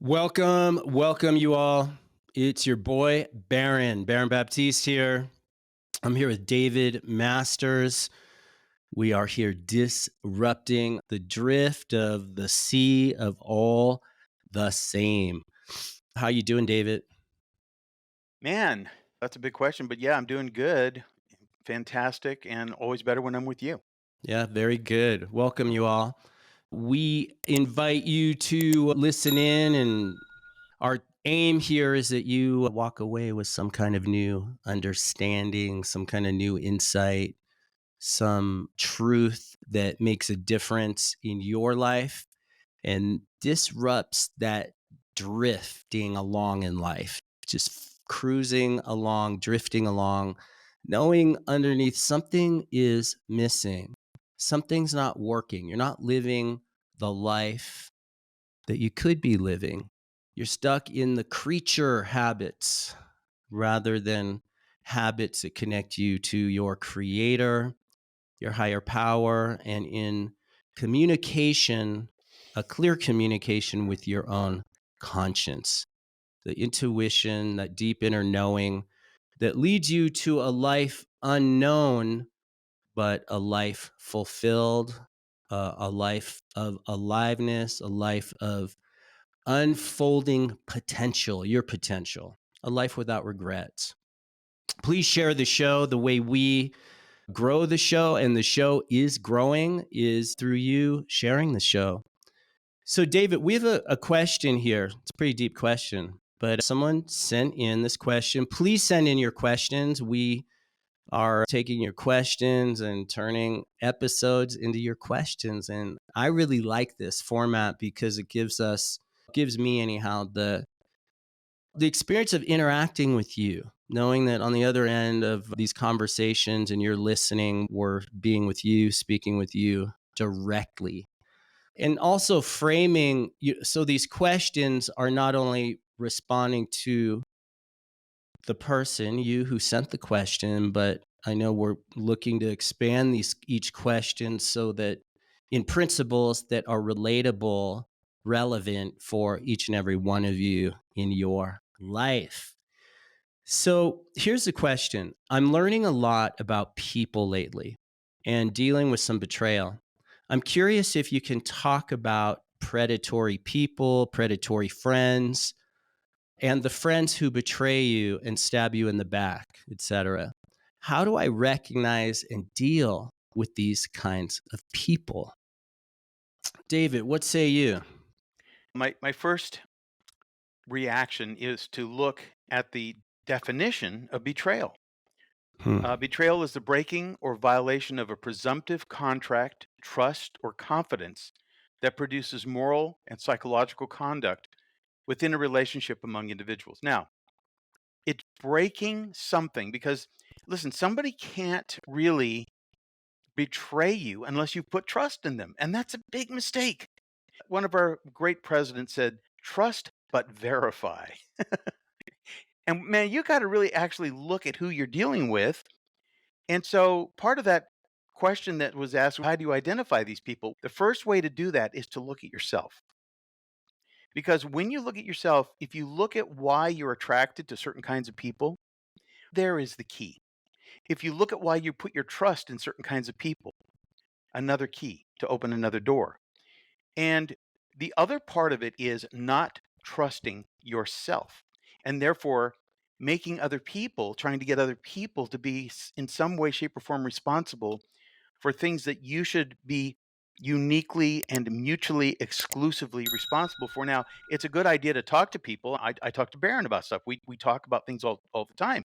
Welcome you all. It's your boy, Baron Baptiste here. I'm here with David Masters. We are here disrupting the drift of the sea of all the same. How you doing, David? Man, that's a big question, but yeah, I'm doing good. Fantastic, and always better when I'm with you. Yeah, very good. Welcome you all. We invite you to listen in, and our aim here is that you walk away with some kind of new understanding, some kind of new insight, some truth that makes a difference in your life and disrupts that drifting along in life, just cruising along, drifting along, knowing underneath something is missing. Something's not working. You're not living the life that you could be living. You're stuck in the creature habits rather than habits that connect you to your creator, your higher power, and in communication, a clear communication with your own conscience, the intuition, that deep inner knowing that leads you to a life unknown, but a life fulfilled, a life of aliveness, a life of unfolding potential, your potential, a life without regrets. Please share the show. The way we grow the show, and the show is growing, is through you sharing the show. So, David, we have a question here. It's a pretty deep question, but someone sent in this question. Please send in your questions. We are taking your questions and turning episodes into your questions. And I really like this format because it gives me anyhow, the experience of interacting with you, knowing that on the other end of these conversations and you're listening, we're being with you, speaking with you directly. And also framing you, so these questions are not only responding to the person, you who sent the question, but I know we're looking to expand these each question so that in principles that are relatable, relevant for each and every one of you in your life. So here's the question. I'm learning a lot about people lately and dealing with some betrayal. I'm curious if you can talk about predatory people, predatory friends, and the friends who betray you and stab you in the back, etc. How do I recognize and deal with these kinds of people? David, what say you? My first reaction is to look at the definition of betrayal. Hmm. Betrayal is the breaking or violation of a presumptive contract, trust, or confidence that produces moral and psychological conduct within a relationship among individuals. Now, it's breaking something because, listen, somebody can't really betray you unless you put trust in them. And that's a big mistake. One of our great presidents said, trust but verify. And man, you got to really actually look at who you're dealing with. And so part of that question that was asked, how do you identify these people? The first way to do that is to look at yourself. Because when you look at yourself, if you look at why you're attracted to certain kinds of people, there is the key. If you look at why you put your trust in certain kinds of people, another key to open another door. And the other part of it is not trusting yourself and therefore making other people, trying to get other people to be in some way, shape, or form responsible for things that you should be uniquely and mutually exclusively responsible for. Now, it's a good idea to talk to people. I talk to Baron about stuff. We talk about things all the time.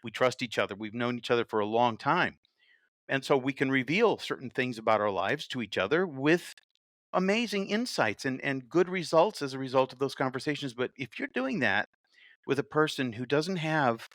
We trust each other. We've known each other for a long time. And so we can reveal certain things about our lives to each other with amazing insights and good results as a result of those conversations. But if you're doing that with a person who doesn't have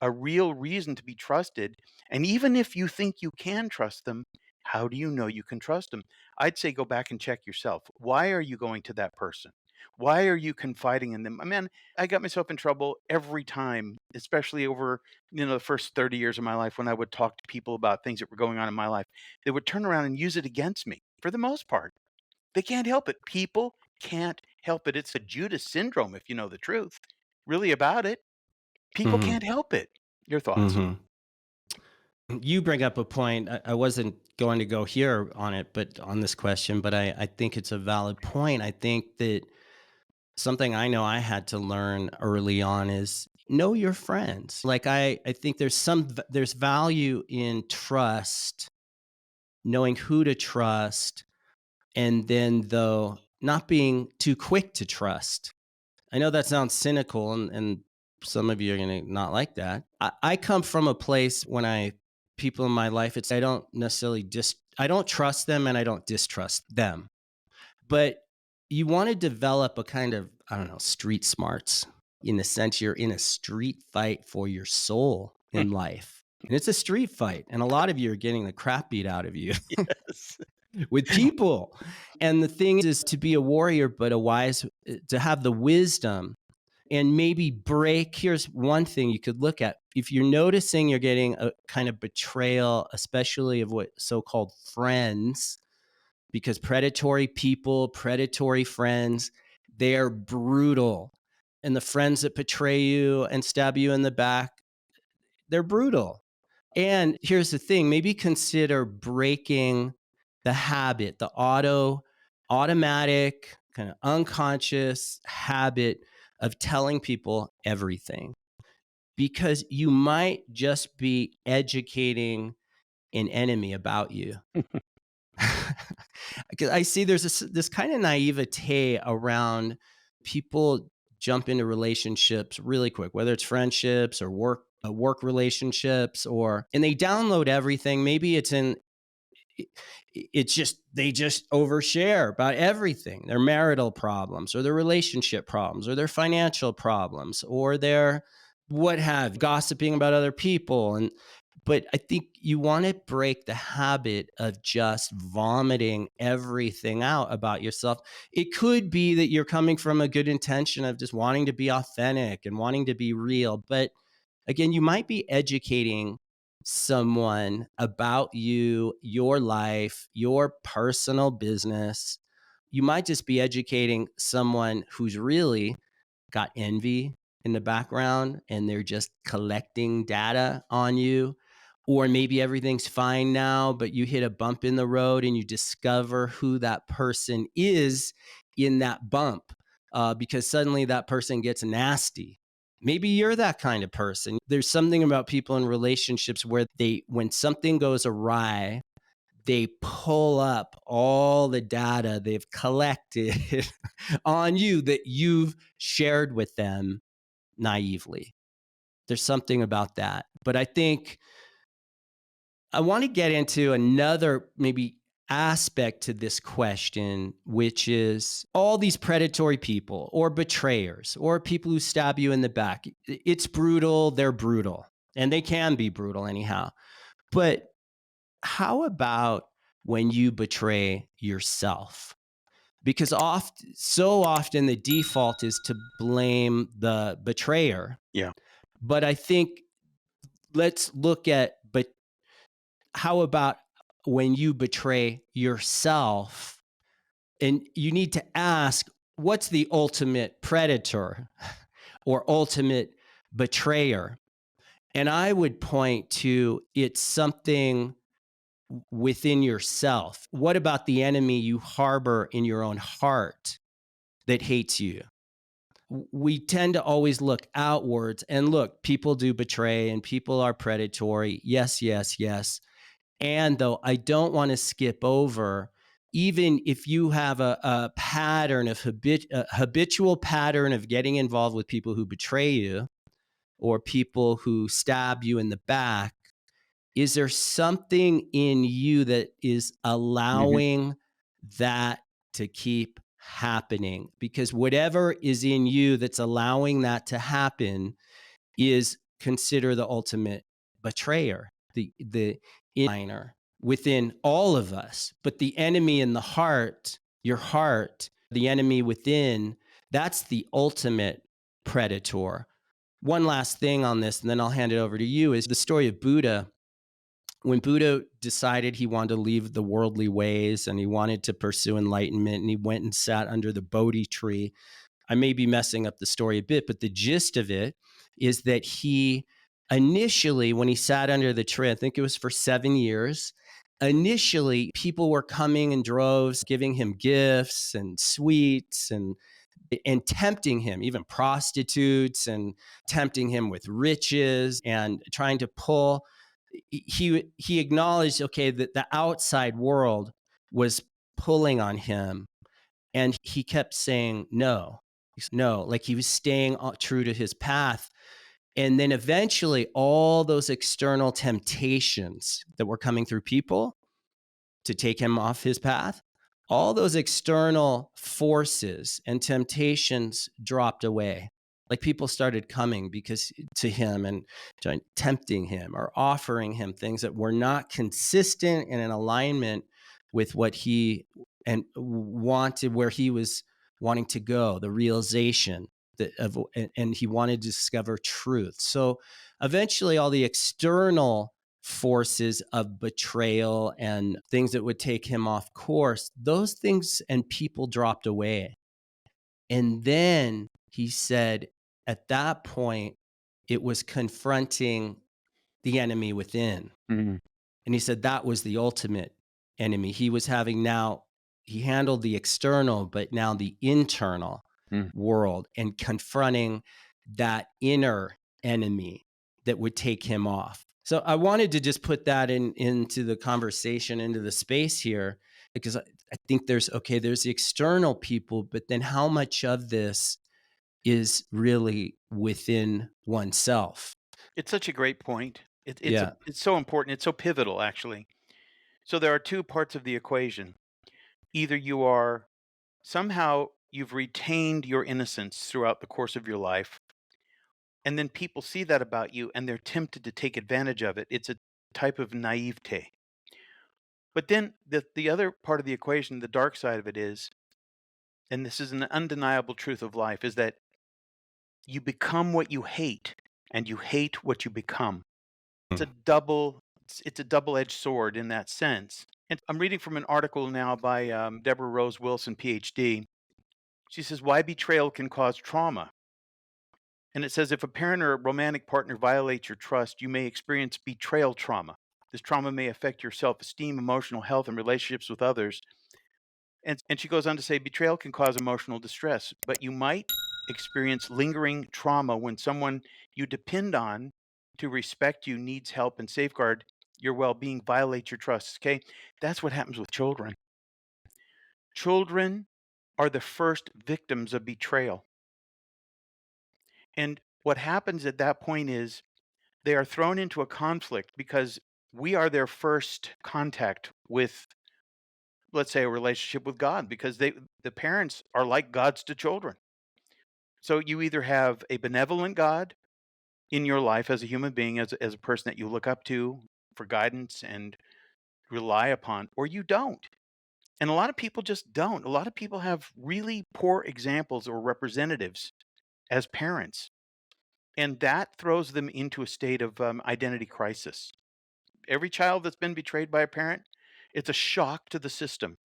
a real reason to be trusted, and even if you think you can trust them, how do you know you can trust them? I'd say go back and check yourself. Why are you going to that person? Why are you confiding in them? I mean, I got myself in trouble every time, especially over, the first 30 years of my life when I would talk to people about things that were going on in my life. They would turn around and use it against me for the most part. They can't help it. People can't help it. It's a Judas syndrome, if you know the truth, really about it. People Hmm. can't help it. Your thoughts? Hmm. You bring up a point. I wasn't going to go here on it, but on this question, but I think it's a valid point. I think that something I know I had to learn early on is know your friends. Like I think there's value in trust, knowing who to trust, and then though not being too quick to trust. I know that sounds cynical, and some of you are going to not like that. I come from a place when people in my life, I don't necessarily I don't trust them and I don't distrust them. But you want to develop a kind of, I don't know, street smarts, in the sense you're in a street fight for your soul in life. And it's a street fight. And a lot of you are getting the crap beat out of you Yes. with people. And the thing is to be a warrior, but a wise, to have the wisdom and maybe break. Here's one thing you could look at. If you're noticing you're getting a kind of betrayal, especially of what so called friends, because predatory people, predatory friends, they're brutal. And the friends that betray you and stab you in the back, they're brutal. And here's the thing, maybe consider breaking the habit, the automatic, kind of unconscious habit of telling people everything, because you might just be educating an enemy about you. Because I see there's this kind of naivete around people jump into relationships really quick, whether it's friendships or work relationships, and they download everything. Maybe it's just they just overshare about everything, their marital problems or their relationship problems or their financial problems or their what have gossiping about other people. And but I think you want to break the habit of just vomiting everything out about yourself. It could be that you're coming from a good intention of just wanting to be authentic and wanting to be real, but again, you might be educating someone about you, your life, your personal business. You might just be educating someone who's really got envy in the background and they're just collecting data on you. Or maybe everything's fine now, but you hit a bump in the road and you discover who that person is in that bump, because suddenly that person gets nasty. Maybe you're that kind of person. There's something about people in relationships where when something goes awry, they pull up all the data they've collected on you that you've shared with them naively. There's something about that. But I think I want to get into another maybe aspect to this question, which is all these predatory people or betrayers or people who stab you in the back. It's brutal. They're brutal and they can be brutal anyhow. But how about when you betray yourself? Because so often the default is to blame the betrayer. Yeah. But I think let's look at, but how about when you betray yourself? And you need to ask, what's the ultimate predator or ultimate betrayer? And I would point to it's something within yourself. What about the enemy you harbor in your own heart that hates you? We tend to always look outwards, and look, people do betray and people are predatory. Yes, yes, yes. And though I don't want to skip over, even if you have a pattern of a habitual pattern of getting involved with people who betray you or people who stab you in the back, is there something in you that is Mhm. allowing that to keep happening? Because whatever is in you that's allowing that to happen is consider the ultimate betrayer, the inner within all of us. But the enemy in the heart, your heart, the enemy within, that's the ultimate predator. One last thing on this, and then I'll hand it over to you, is the story of Buddha. When Buddha decided he wanted to leave the worldly ways and he wanted to pursue enlightenment, and he went and sat under the Bodhi tree. I may be messing up the story a bit, but the gist of it is that he initially, when he sat under the tree, I think it was for 7 years. Initially, people were coming in droves, giving him gifts and sweets and tempting him, even prostitutes, and tempting him with riches and trying to pull. He acknowledged, okay, that the outside world was pulling on him, and he kept saying no, no, like he was staying true to his path. And then eventually, all those external temptations that were coming through people to take him off his path, all those external forces and temptations dropped away. Like people started coming because to him and tempting him or offering him things that were not consistent and in alignment with what he and wanted, where he was wanting to go, the realization that of, and he wanted to discover truth. So eventually, all the external forces of betrayal and things that would take him off course, those things and people dropped away. And then he said, at that point, it was confronting the enemy within. Mhm. And he said that was the ultimate enemy. He was having now, he handled the external, but now the internal Mm. world and confronting that inner enemy that would take him off. So I wanted to just put that into the conversation, into the space here, because I think there's, okay, there's the external people, but then how much of this is really within oneself? It's such a great point. Yeah. It's so important. It's so pivotal, actually. So there are two parts of the equation. Either you are somehow you've retained your innocence throughout the course of your life, and then people see that about you and they're tempted to take advantage of it. It's a type of naivete. But then the other part of the equation, the dark side of it is, and this is an undeniable truth of life, is that you become what you hate and you hate what you become. It's a it's a double-edged sword in that sense. And I'm reading from an article now by Deborah Rose Wilson, PhD. She says, "Why betrayal can cause trauma." And it says, if a parent or a romantic partner violates your trust, you may experience betrayal trauma. This trauma may affect your self esteem, emotional health, and relationships with others. And she goes on to say, betrayal can cause emotional distress, but you might experience lingering trauma when someone you depend on to respect you needs help and safeguard your well being violates your trust. Okay. That's what happens with children. Children are the first victims of betrayal. And what happens at that point is they are thrown into a conflict because we are their first contact with, let's say, a relationship with God, because the parents are like gods to children. So you either have a benevolent God in your life as a human being, as a person that you look up to for guidance and rely upon, or you don't. And a lot of people just don't. A lot of people have really poor examples or representatives as parents, and that throws them into a state of identity crisis. Every child that's been betrayed by a parent, it's a shock to the system.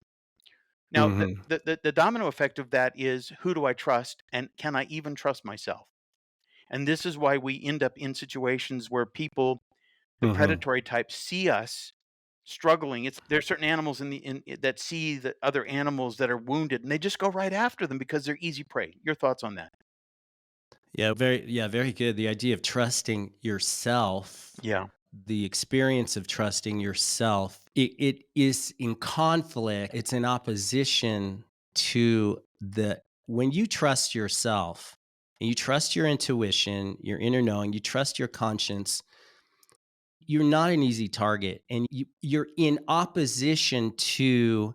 Now, Hmm. the domino effect of that is, who do I trust, and can I even trust myself? And this is why we end up in situations where people, the Hmm. predatory types, see us struggling. It's There are certain animals that see the other animals that are wounded, and they just go right after them because they're easy prey. Your thoughts on that? Yeah, very good. The idea of trusting yourself, Yeah. the experience of trusting yourself, it is in conflict. It's in opposition to the when you trust yourself and you trust your intuition, your inner knowing, you trust your conscience, you're not an easy target, and you're in opposition to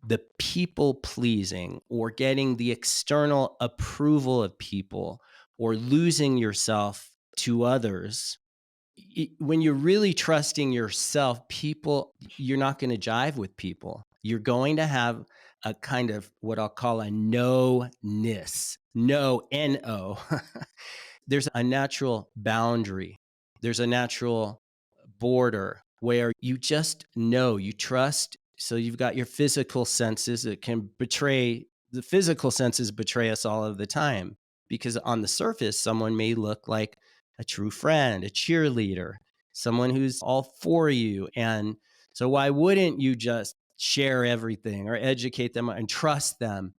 the people pleasing or getting the external approval of people or losing yourself to others. When you're really trusting yourself, people, you're not going to jive with people. You're going to have a kind of what I'll call a no-ness, no, N-O. There's a natural boundary. There's a natural border where you just know, you trust. So you've got your physical senses that can betray, the physical senses betray us all of the time, because on the surface, someone may look like a true friend, a cheerleader, someone who's all for you. And so, why wouldn't you just share everything or educate them and trust them?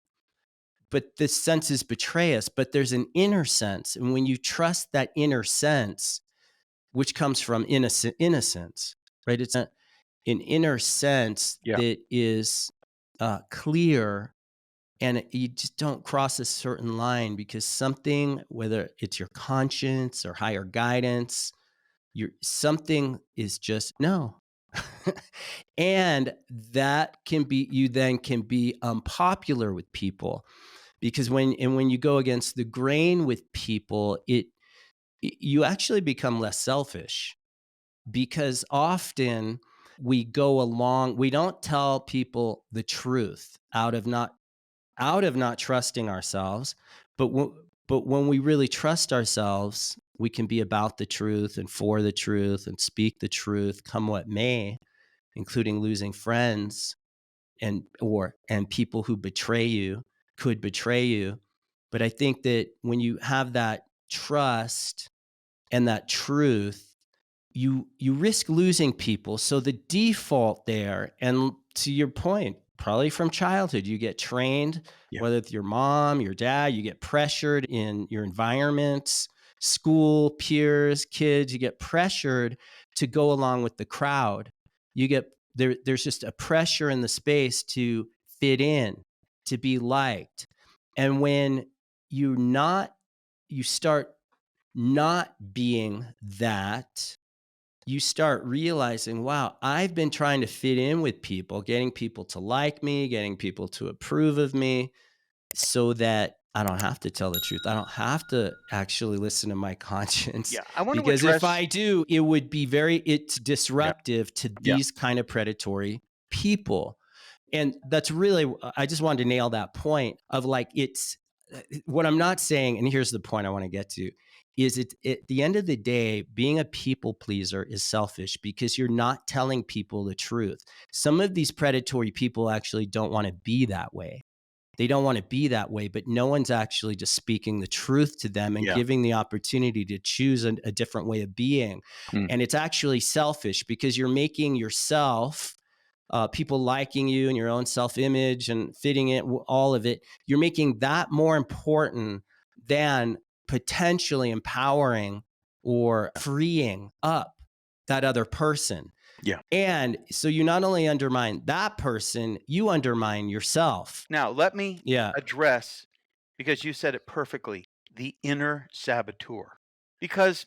But the senses betray us, but there's an inner sense. And when you trust that inner sense, which comes from innocence, right? It's an inner sense Yeah. that is clear, and you just don't cross a certain line because something, whether it's your conscience or higher guidance, your something is just no. And that can be, you then can be unpopular with people, because when you go against the grain with people, you actually become less selfish, because often we don't tell people the truth out of not trusting ourselves. But when we really trust ourselves, we can be about the truth and for the truth and speak the truth, come what may, including losing friends and people who betray you, could betray you. But I think that when you have that trust and that truth, you risk losing people. So the default there, and to your point, probably from childhood, you get trained, Yeah. whether it's your mom, your dad, you get pressured in your environments, school, peers, kids, you get pressured to go along with the crowd. You get there's just a pressure in the space to fit in, to be liked. And when you start not being that, you start realizing, wow, I've been trying to fit in with people, getting people to like me, getting people to approve of me, so that I don't have to tell the truth. I don't have to actually listen to my conscience, Yeah. I want to because if address. I do, it would be it's Yeah. disruptive to Yeah. these kind of predatory people. And that's really, I just wanted to nail that point of like, it's what I'm not saying. And here's the point I want to get to is at the end of the day, being a people pleaser is selfish because you're not telling people the truth. Some of these predatory people actually don't want to be that way. They don't want to be that way, but no one's actually just speaking the truth to them and Yeah. giving the opportunity to choose a different way of being. Mm. And it's actually selfish because you're making yourself, people liking you and your own self image and fitting it, all of it, you're making that more important than potentially empowering or freeing up that other person. Yeah. And so you not only undermine that person, you undermine yourself. Now, let me Yeah. address, because you said it perfectly, the inner saboteur. Because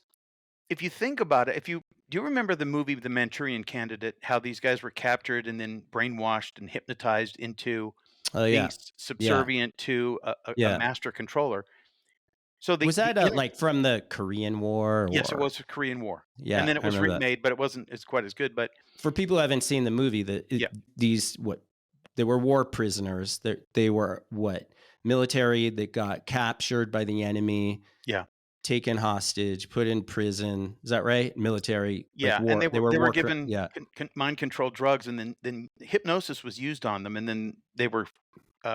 if you think about it, if you do you remember the movie The Manchurian Candidate, how these guys were captured and then brainwashed and hypnotized into Oh, being yeah. Yeah. subservient to a Yeah. master controller? So Was the that inner. like from the Korean War Yes, it or? was the Korean War, and Yeah, then it I was remember that. remade, but it wasn't as quite as good. But For people who haven't seen the movie, yeah, these what they were war prisoners. They were what, military that got captured by the enemy, yeah. taken hostage, put in prison. Is that right? Military, like Yeah, and war. They were they were war. given Yeah. mind controlled drugs, and then hypnosis was used on them, and then they were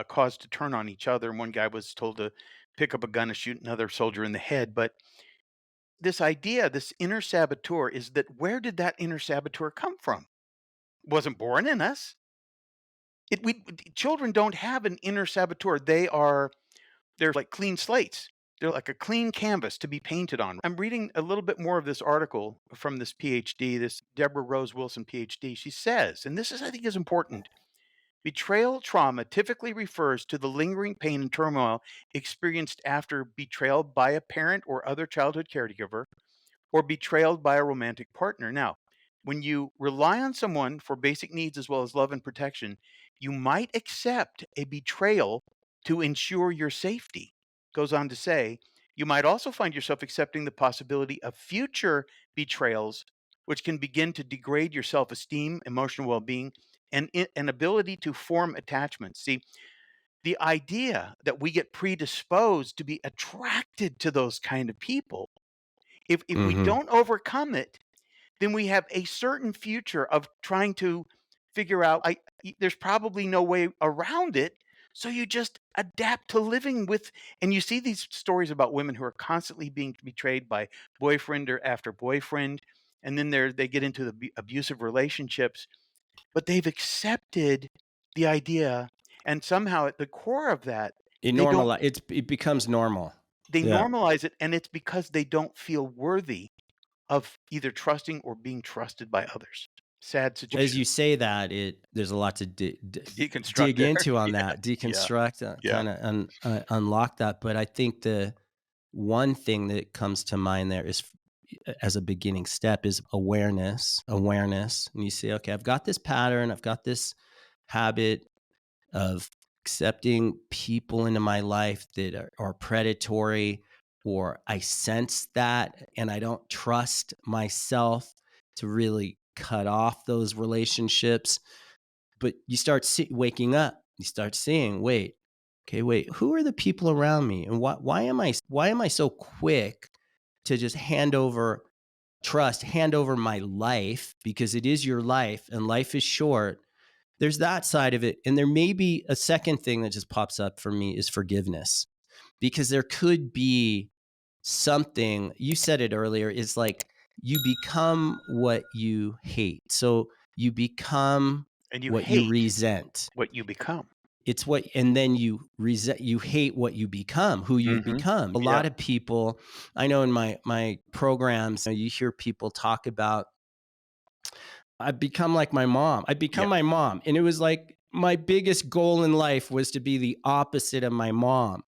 caused to turn on each other. And one guy was told to pick up a gun and shoot another soldier in the head. But this idea, this inner saboteur, is that where did that inner saboteur come from? It wasn't born in us. Children don't have an inner saboteur. They're like clean slates. They're like a clean canvas to be painted on. I'm reading a little bit more of this article from this PhD, this Deborah Rose Wilson PhD. She says, and this is, I think, is important. Betrayal trauma typically refers to the lingering pain and turmoil experienced after betrayal by a parent or other childhood caregiver, or betrayal by a romantic partner. Now, when you rely on someone for basic needs as well as love and protection, you might accept a betrayal to ensure your safety. Goes on to say, you might also find yourself accepting the possibility of future betrayals, which can begin to degrade your self esteem, emotional well being, and an ability to form attachments. See, the idea that we get predisposed to be attracted to those kind of people, if we Mm-hmm. don't overcome it, then we have a certain future of trying to figure out there's probably no way around it. So you just adapt to living with, and you see these stories about women who are constantly being betrayed by boyfriend or after boyfriend, and then they get into the abusive relationships, but they've accepted the idea, and somehow at the core of that, they don't It becomes normal. they Yeah. normalize it, and it's because they don't feel worthy of either trusting or being trusted by others. Sad As situation. you say that, there's a lot to Deconstruct dig there. into on Yeah, that, yeah, deconstruct, yeah. kind of unlock that. But I think the one thing that comes to mind there is, as a beginning step, is awareness. And you say, okay, I've got this pattern, I've got this habit of accepting people into my life that are predatory, or I sense that and I don't trust myself to really cut off those relationships. But you start waking up, you start seeing, wait, okay, wait, who are the people around me, and why am I so quick to just hand over my life, because it is your life and life is short. There's that side of it. And there may be a second thing that just pops up for me is forgiveness, because there could be something, you said it earlier, is like you become what you hate. So you become And you what you hate resent. what you become. It's what, and then you hate what you become, who you've Mhm. become. A Yeah, lot of people, I know in my programs, you hear people talk about, I've become like my mom. I become yeah. my mom. And it was like my biggest goal in life was to be the opposite of my mom.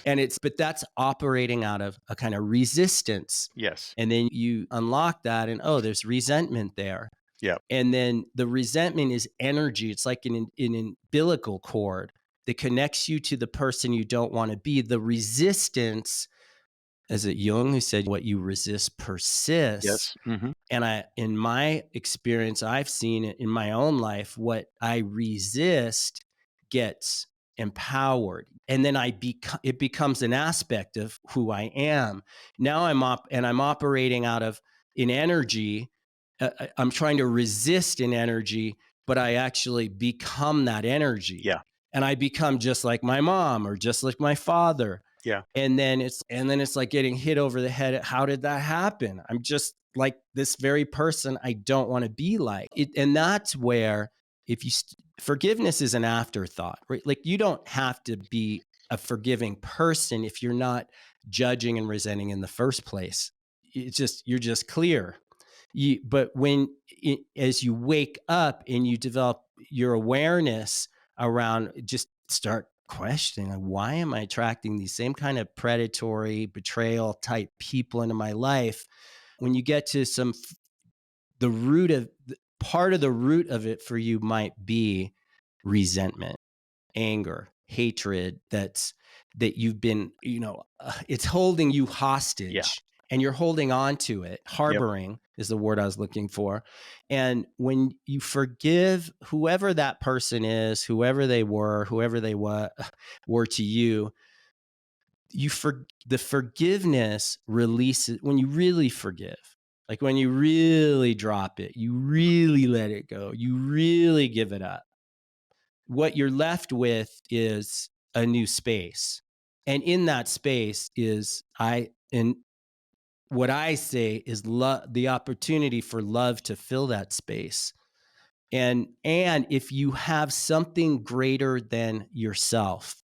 But that's operating out of a kind of resistance. Yes. And then you unlock that, and oh, there's resentment there. Yeah, And then the resentment is energy. It's like an umbilical cord that connects you to the person you don't want to be. The resistance, as it Jung who said, what you resist persists. yes. Mhm. And in my experience, I've seen it in my own life, what I resist gets empowered. And then it becomes an aspect of who I am. Now I'm operating out of in energy. I'm trying to resist in energy, but I actually become that energy. Yeah, And I become just like my mom or just like my father. yeah. And then it's like getting hit over the head. How did that happen? I'm just like this very person I don't want to be like. And that's where, if you forgiveness is an afterthought, right? Like, you don't have to be a forgiving person if you're not judging and resenting in the first place. It's just, you're just clear. But as you wake up and you develop your awareness around, just start questioning, like, why am I attracting these same kind of predatory betrayal type people into my life? When you get to the root of part of the root of it for you might be resentment, anger, hatred, that you've been, it's holding you Yeah. hostage, and you're holding on to it. Yep. Harboring is the word I was looking for. And when you forgive whoever that person is, whoever they were to you, the forgiveness releases when you really forgive. Like, when you really drop it, you really let it go, you really give it up, what you're left with is a new space. And in that space is and what I say is love, the opportunity for love to fill that space. And if you have something greater than yourself,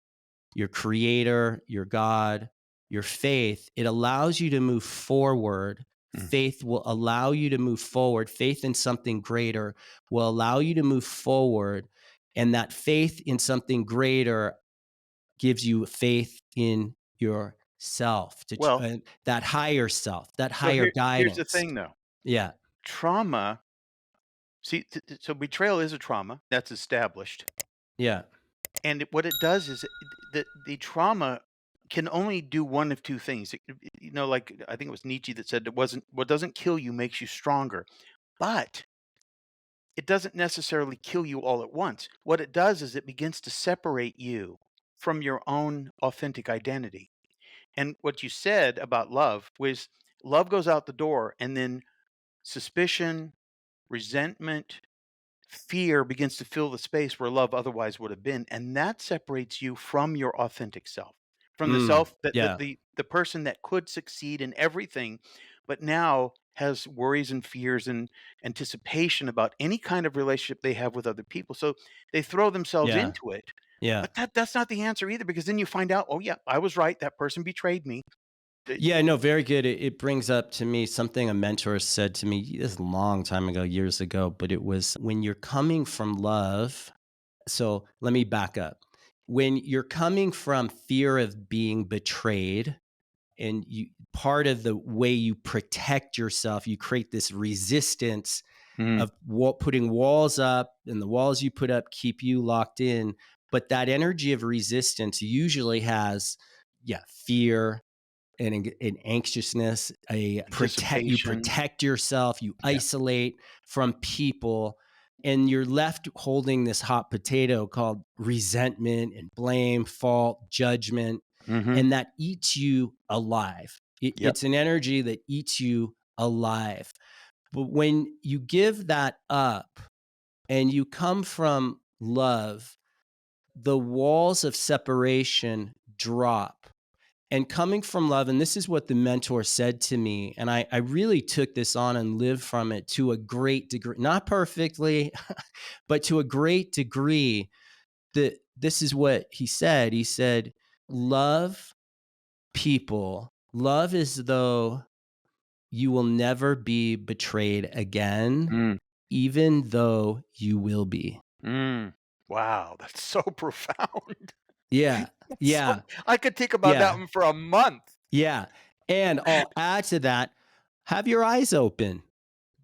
your creator, your God, your faith, it allows you to move forward. Mm. Faith will allow you to move forward. Faith in something greater will allow you to move forward. And that faith in something greater gives you faith in yourself, Well, that higher self, that so higher here's the guidance. thing though. Yeah. Trauma, see, so betrayal is a trauma that's established, Yeah. and what it does is the trauma can only do one of two things. Like I think it was Nietzsche that said, it wasn't what doesn't kill you makes you stronger, but it doesn't necessarily kill you all at once. What it does is it begins to separate you from your own authentic identity. And what you said about love was, love goes out the door, and then suspicion, resentment, fear begins to fill the space where love otherwise would have been, and that separates you from your authentic self, from the Mm, self that yeah. the person that could succeed in everything, but now has worries and fears and anticipation about any kind of relationship they have with other people. So they throw themselves Yeah. into it. Yeah. But that's not the answer either, because then you find out, oh yeah, I was right. That person betrayed me. Yeah, no, very good. It brings up to me something a mentor said to me this a long time ago, years ago, but it was when you're coming from love. So let me back up. When you're coming from fear of being betrayed, and you part of the way you protect yourself, you create this resistance Mm, of putting walls up, and the walls you put up keep you locked in. But that energy of resistance usually has, yeah, fear, and anxiousness, a protect you anticipation. protect yourself, you Yeah. isolate from people, and you're left holding this hot potato called resentment and blame, fault, judgment, Hmm. and that eats you alive. Yep. It's an energy that eats you alive. But when you give that up and you come from love, the walls of separation drop, and coming from love, and this is what the mentor said to me, and I really took this on and lived from it to a great degree, not perfectly, but to a great degree. That this is what he said. He said, love people, love as though you will never be betrayed again, Mm, even though you will be. mm. Wow, that's so profound. Yeah, That's so yeah, I could think about that yeah, one for a month. yeah. And I'll add to that, have your eyes open,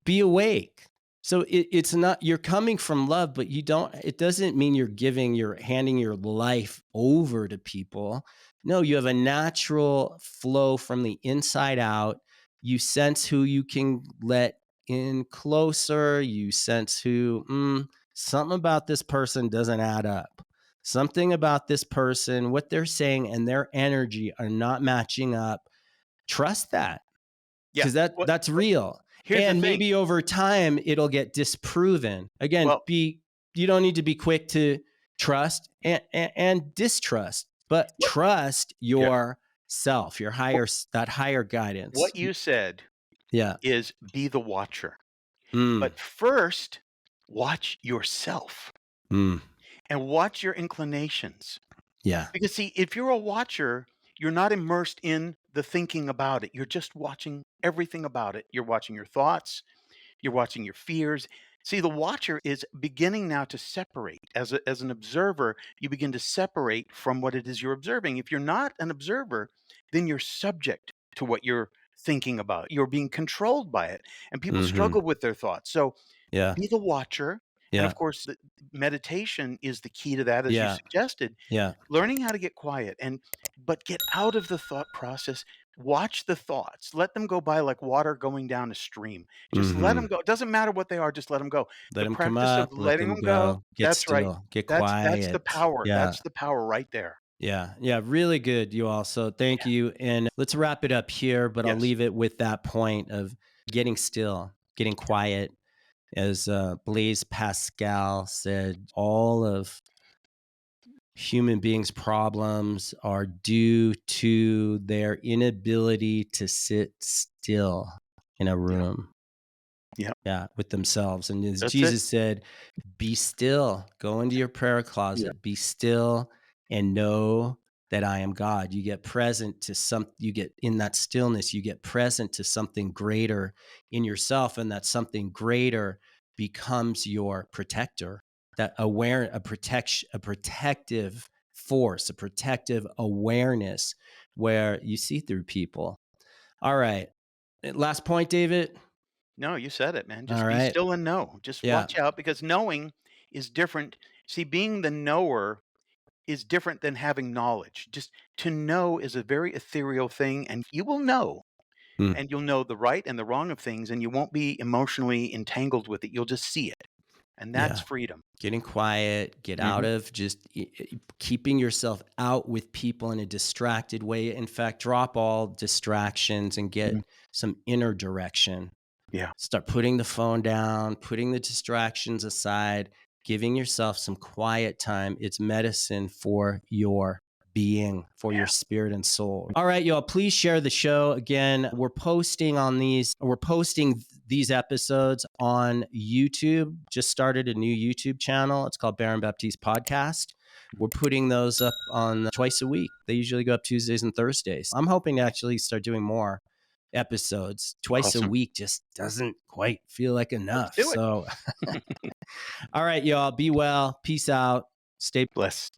be awake. So it's not, you're coming from love, but you don't, it doesn't mean you're handing your life over to people. No, you have a natural flow from the inside out. You sense who you can let in closer. You sense who, something about this person doesn't add up. Something about this person, what they're saying and their energy are not matching up. Trust that, Yeah. because that's What real. here's the And thing. maybe over time it'll get disproven. Again, Well, you don't need to be quick to trust and distrust, but what trust yeah. yourself, your What that higher guidance. what you said Yeah. is be the watcher. Mm, But first, watch yourself mm, and watch your inclinations. yeah. Because see, if you're a watcher, you're not immersed in the thinking about it. You're just watching everything about it. You're watching your thoughts, you're watching your fears. See, the watcher is beginning now to separate. As an observer, you begin to separate from what it is you're observing. If you're not an observer, then you're subject to what you're thinking about. You're being controlled by it. And people Hmm. struggle with their thoughts. So Yeah. be the watcher. And of Yeah. course, meditation is the key to that, as you Yeah. suggested. Yeah. Learning how to get quiet and but get out of the thought process. Watch the thoughts. Let them go by like water going down a stream. Just let them Hmm. go. It doesn't matter what they are, just let them go. Let The them come practice of up, let letting them them go, go, get that's right. still, get That's the quiet. power. Yeah. That's the power right there. Yeah, yeah, really good, you all. So thank Yeah. you. And let's wrap it up here, but I'll Yes. leave it with that point of getting still, getting quiet. As Blaise Pascal said, all of human beings' problems are due to their inability to sit still in a Yeah. room. Yeah. Yeah, with themselves. And as That's it. Jesus said, be still, go into your prayer Yeah. closet, be still and know that I am God. You get present to you get in that stillness, you get present to something greater in yourself, and that something greater becomes your protector. That a protective force, a protective awareness where you see through people. All right. Last point, David. No, you said it, man. All Just be right. still and know. Just Yeah. watch out because knowing is different. See, being the knower is different than having knowledge. Just to know is a very ethereal thing, and you will know. Mm. And you'll know the right and the wrong of things, and you won't be emotionally entangled with it. You'll just see it. And that's Yeah. freedom. Getting quiet, get out Mhm. of just keeping yourself out with people in a distracted way. In fact, drop all distractions and Mm. get some inner direction. Yeah. Start putting the phone down, putting the distractions aside, giving yourself some quiet time. It's medicine for your being, for your Yeah. spirit and soul. All right, y'all, please share the show. Again, we're posting these episodes on YouTube. Just started a new YouTube channel. It's called Baron Baptiste Podcast. We're putting those up on twice a week. They usually go up Tuesdays and Thursdays. I'm hoping to actually start doing more episodes. Twice a Awesome. week just doesn't quite feel like Let's enough. do it. So, all right, y'all, be well. Peace out. Stay Bless.